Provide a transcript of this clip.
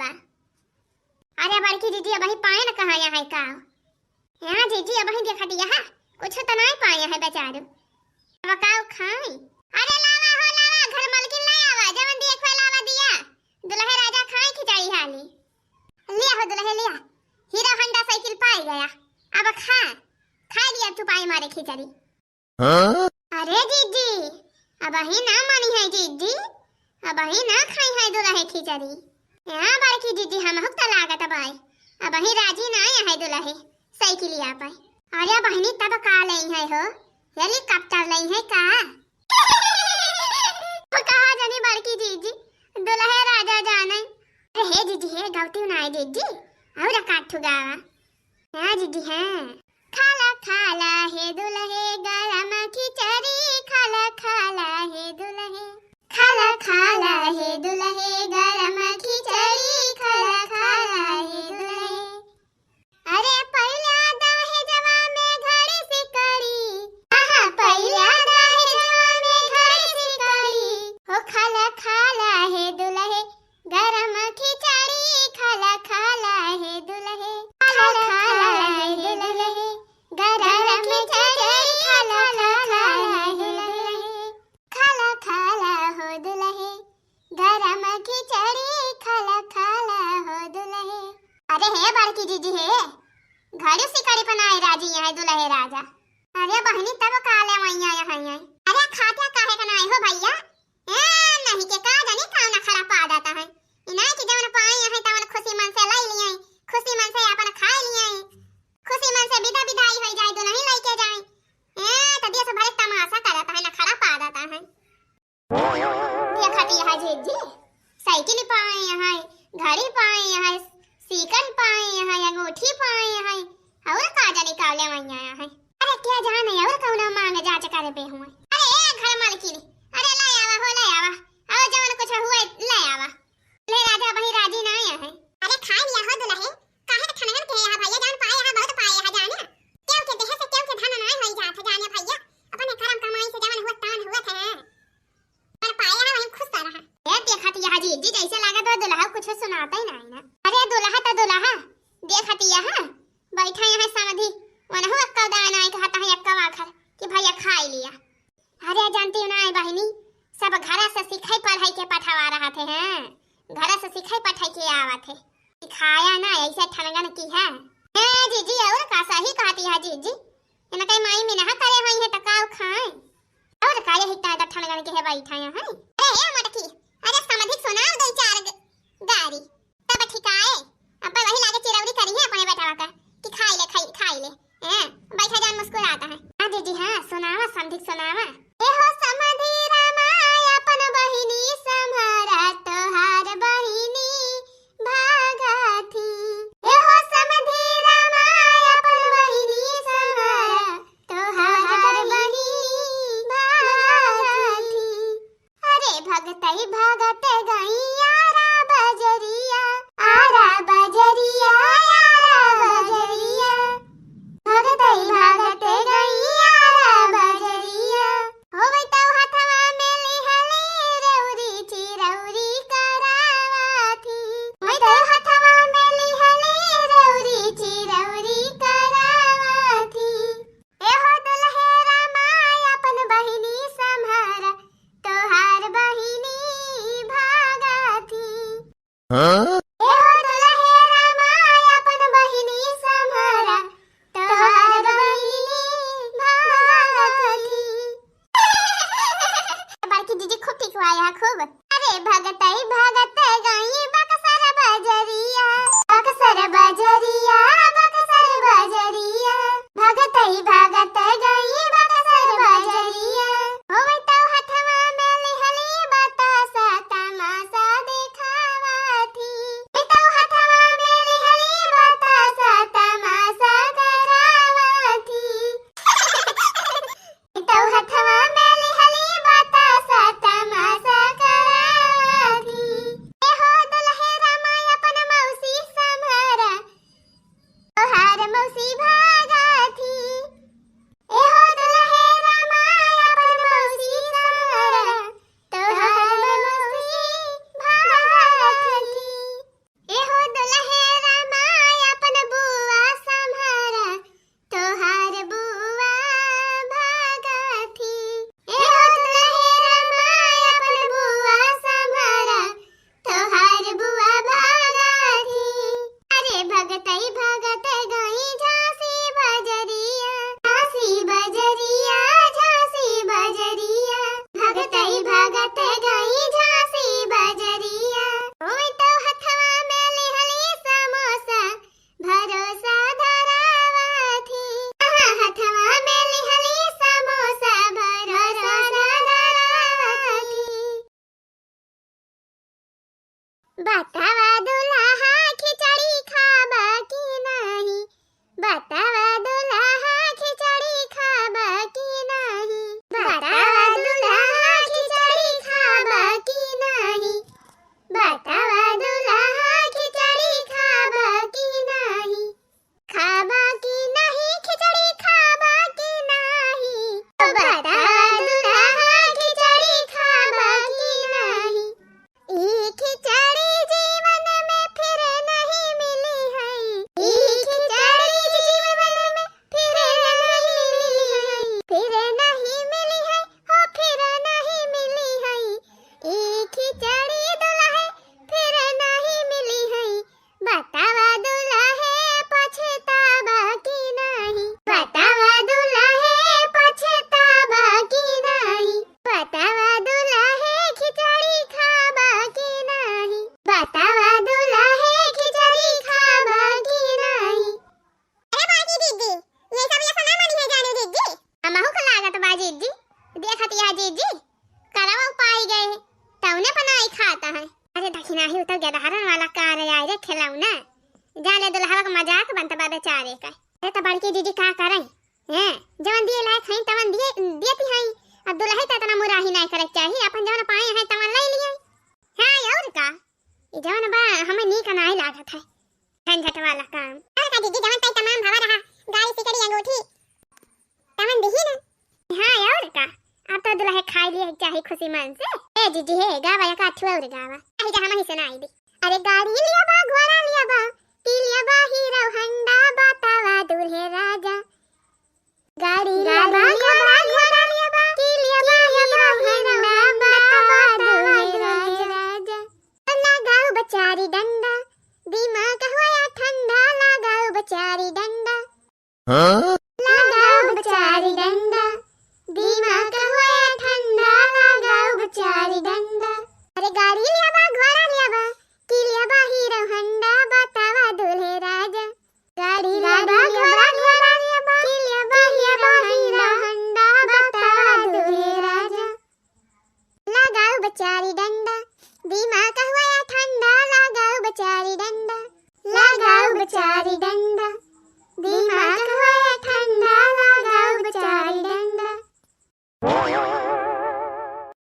बा। अरे बड़की दीदी अब ही पाए न कहा यहाँ है का यहाँ जीजी अब ही देखा दिया है कुछ तो नहीं पाए है बेचारू अब का खाई। अरे लावा हो लावा घर मलकिन ले आवा जवन देख लावा दिया दुल्हे राजा खाए खिचड़ी हाली लिया हो दुल्हे लिया हीरा हंडा साइकिल पाई गया अब खा लिया तू पाई मारे खिचड़ी। अरे जीजी अब ही ना मानी है जीजी अब ही ना खाई है दुल्हे खिचड़ी यहाँ बड़की दीदी हम हुक्ता लागत बाई अब ही राजी ना आया है दुल्हे साइकिलिया पे। अरे बहनी तब का लई है हो हेलीकॉप्टर लई है का कहा जानी बड़की दीदी दुल्हे राजा जाने। अरे हे दीदी हे गलती ना है दीदी और काठू गावा हां दीदी हां खाला खाला हे दुल्हे गरम खिचड़ी खाला खाला हे दुल्हे खाला खाला हे दुल्हे गरम खिचड़ी खाला खाला हे दुल्हे। अरे पहला दहेजवा में घड़ी से कड़ी आहा पहला दहेजवा में घड़ी से कड़ी हो खाला खाला हे दुल्हे गरम खिचड़ी खाला खाला हे दुल्हे खाला खाला हे दुल्हे गरम खिचड़ी खाला खाला हे दुल्हे खाला खाला हो दुल्हे गरम खिचड़ी खाला खाला हो दुल्हे। अरे हे बड़की दीदी हे घड़ी से कड़ी बनाए राजी है दुल्हे राजा। अरे बहनी तब काले मैया यहाँ है अरे खाते काहे का नहीं हो भैया नहीं के का जानी काना खड़ा पा जाता है इना की जवन पाए है तवन खुशी मन से लाई लिए खुशी मन से अपन खा लिए खुशी मन से विदा विदाई हो जाए दुल्हन लेके जाए तबियत से बड़े तमाशा करता है ना खड़ा पा जाता है। देखती है जीजी साइकिल पाए है घड़ी पाए है सीकन पाए है अंगूठी पाए है और का जाने काले मैया है। अरे क्या जाने और कौन मांग जांच करे पे हुए अरे घर मालकिन अरे ले आवा हो ले आवा और जवन कुछ हुए ले आवा ले राजा वही राजी ना आया है। अरे खा लिया हो दुल्हे काहे ठनगन के यहां भैया जान पाए है बहुत पाए है जाने क्यों के देह से क्यों के धन ना होई जात जाने भैया अपने कर्म कमाई से जवन हुआ तान हुआ था पर पाए है वही खुश रहा ये देखती है जी जैसे लागत है दुल्हा कुछ सुनाता ही नहीं ना। अरे दुल्हा तो दुल्हा देखती है बैठा है समधी वनहु अक्का दाना है कहता है अक्का वाखर कि भैया खा लिया। अरे जानती हो ना बहनी सब घर से सिखाई पढ़ाई के पठावा रहा थे हैं घर से सिखाई पढ़ाई के आवा थे खाया ना ऐसे ठनगन की है जीजी और का सही कहती है जीजी इना कई माई में ना करे हुई है तकाव खाए और काले हिता द ठनगन के है बैठा है अरे मटकी अरे समधी सुनाओ दो चार गारी तब ठिकाए अब वही लागे चिरौरी करी है अपने बैठा का कि खाई ले बैठा जान मुस्कुराता है। हां दीदी हां सुनावा समधी सुनावा ए हो समधी रामाय अपन बहिनी सम्हारा तोहार बहिनी भागाथी ए हो समधी रामाय अपन बहिनी सम्हारा तोहार बहिनी भागाथी। अरे भगतई भगत गैया रा बजरिया बतावा दुल्हे पछतावा की नहीं, बतावा दुल्हे पछतावा की नहीं, बतावा दुल्हे खिचड़ी खावा की नहीं, बतावा दुल्हे खिचड़ी खावा की नहीं। अरे बाजी दीदी, ये सब ऐसा ना मनी है जाने दीदी। हमहु को लागत बा दीदी, देखत या दीदी करवा पाई गए तौने बनाई खाता है। अरे दखिना ही तो गदहरन वाला कार आए रे खिलौना, जाने दुल्हा का मजाक बनता बा बेचारे का। अरे तो बड़की दीदी का करे हैं, जवन दिए लायक हैं तवन दिए देती हैं। अब दुल्हे तो इतना मुराही नहीं करे चाहिए, अपन जवन पाए हैं तवन ले लिए। हां और का ई जवन बा हमें नीक नहीं लागत है झंझट वाला काम। अरे का दीदी जवन तई तमाम भवा रहा गाड़ी सिकड़ी अंगूठी तवन दिही ना। हां और का अब तो दुल्हे खाई लिए चाहे खुशी मन से। ए दीदी हे गावा या का ठुआ और गावा आई जा हम ही सुनाई दी। अरे गाड़ी लिया बा घोड़ा लिया बा पी लिया बा हीरो हंडा बतावा दुल्हे राजा। गाड़ी लिया बा घोड़ा लिया बा पी लिया बा हीरो हंडा बतावा दुल्हे राजा। लगाओ बेचारी डंडा दिमाग होया ठंडा, लगाओ बेचारी डंडा, लगाओ बेचारी डंडा दिमाग होया ठंडा, लगाओ बेचारी डंडा। अरे गाड़ी लिया बा घोड़ा लिया बा की लिया बा हीरो हंडा बतावा दुल्हे राजा। गाड़ी लिया बा घोड़ा लिया बा की लिया बा हीरो हंडा बतावा दुल्हे राजा। लगाओ बेचारी डंडा दिमाग होया ठंडा, लगाओ बेचारी डंडा, लगाओ बेचारी डंडा दिमाग